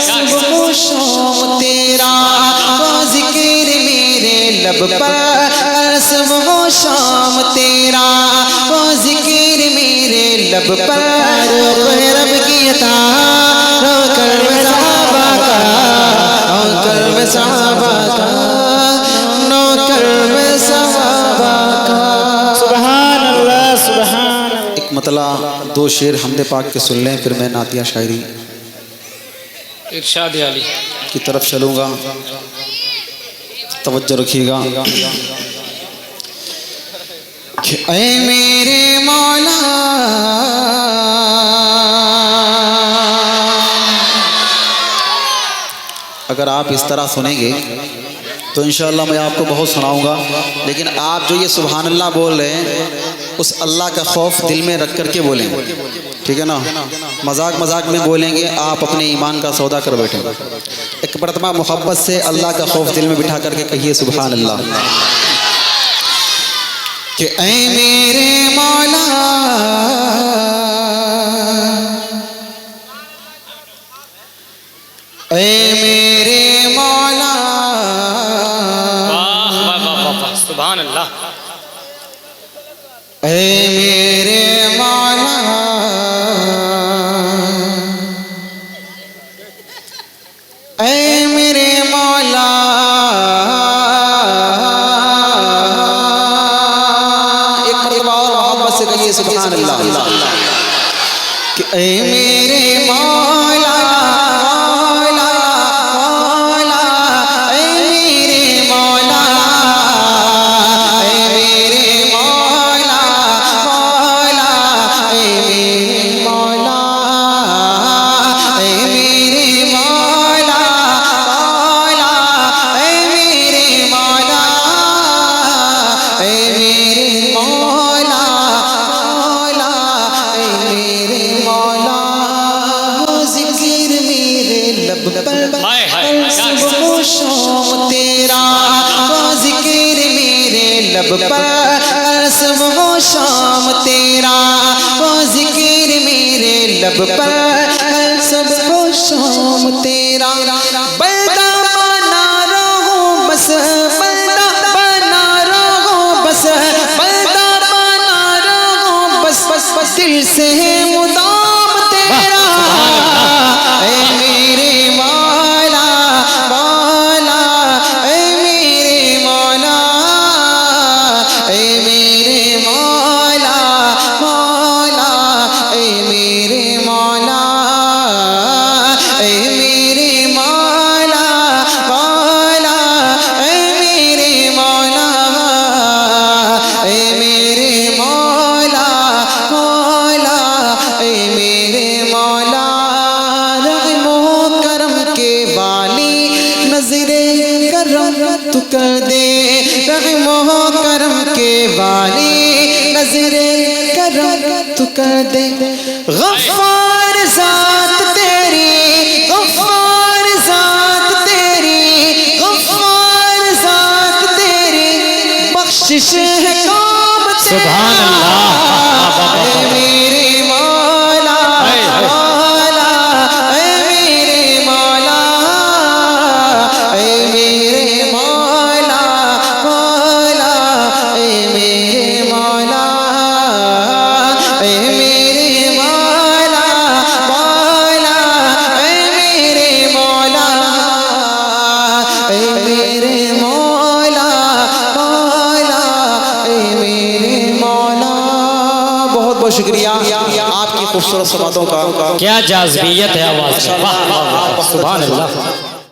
صبح و شام تیرا وہ ذکر میرے لب پر، ہر صبح و شام تیرا وہ ذکر میرے لب پر، رب کی عطا رو کرم صحابہ کا، رو کرم صحابہ کا، نو کرم صحابہ کا۔ سبحان اللہ سبحان اللہ۔ ایک مطلع دو شعر حمد پاک کے سن لیں، پھر میں نعتیہ شاعری ارشاد علی کی طرف چلوں گا، توجہ رکھیے گا۔ کہ اے میرے مولا اگر آپ اس طرح سنیں گے تو انشاءاللہ میں آپ کو بہت سناؤں گا، لیکن آپ جو یہ سبحان اللہ بول رہے ہیں اس اللہ کا خوف دل میں رکھ کر کے بولیں، ٹھیک ہے نا؟ مذاق مذاق میں بولیں گے، آپ اپنے ایمان کا سودا کر بیٹھیں۔ ایک مرتبہ محبت سے اللہ کا خوف دل میں بٹھا کر کے کہیے سبحان اللہ۔ کہ اے میرے مولا اے میرے مولا، سبحان اللہ۔ اے میرے مولا، اے میرے مولا، ایک مرتبہ اور محبت سے کہیے سبحان اللہ۔ کہ اے میرے مولا، شام تیرا وہ ذکر میرے لب پر، ہر صبح و شام تیرا وہ ذکر میرے لب پر، ہر صبح و شام تیرا بندہ بنا رہو بس، بندہ بنا رہو بس، بندہ بنا رہو بس، بس دل سے مدام تیرا۔ اے میرے مولا مولا، اے میرے مولا، اے میرے مولا مولا، اے میرے مولا، اے میرے مولا مولا، اے میرے مولا، اے میرے مولا مولا، اے میرے مولا۔ رحم و کرم کے والی نظر کرم تو کر دے، رحم و کرم کے والی نظر کرم تو کر دے، غفار ذات تیری، غفار ذات تیری، غفار ذات تیری، بخشش ہے کام تیرا۔ سبحان اللہ۔ اے میرے مولا مولا، اے میرے مولا، اے میرے مولا مولا، اے میرے مولا، اے میرے مولا مولا، اے میرے مولا، اے میرے مولا مولا، اے میرے مولا۔ بہت بہت شکریہ آپ کی خوبصورت باتوں کا۔ کیا جاذبیت ہے آواز میں، سبحان اللہ۔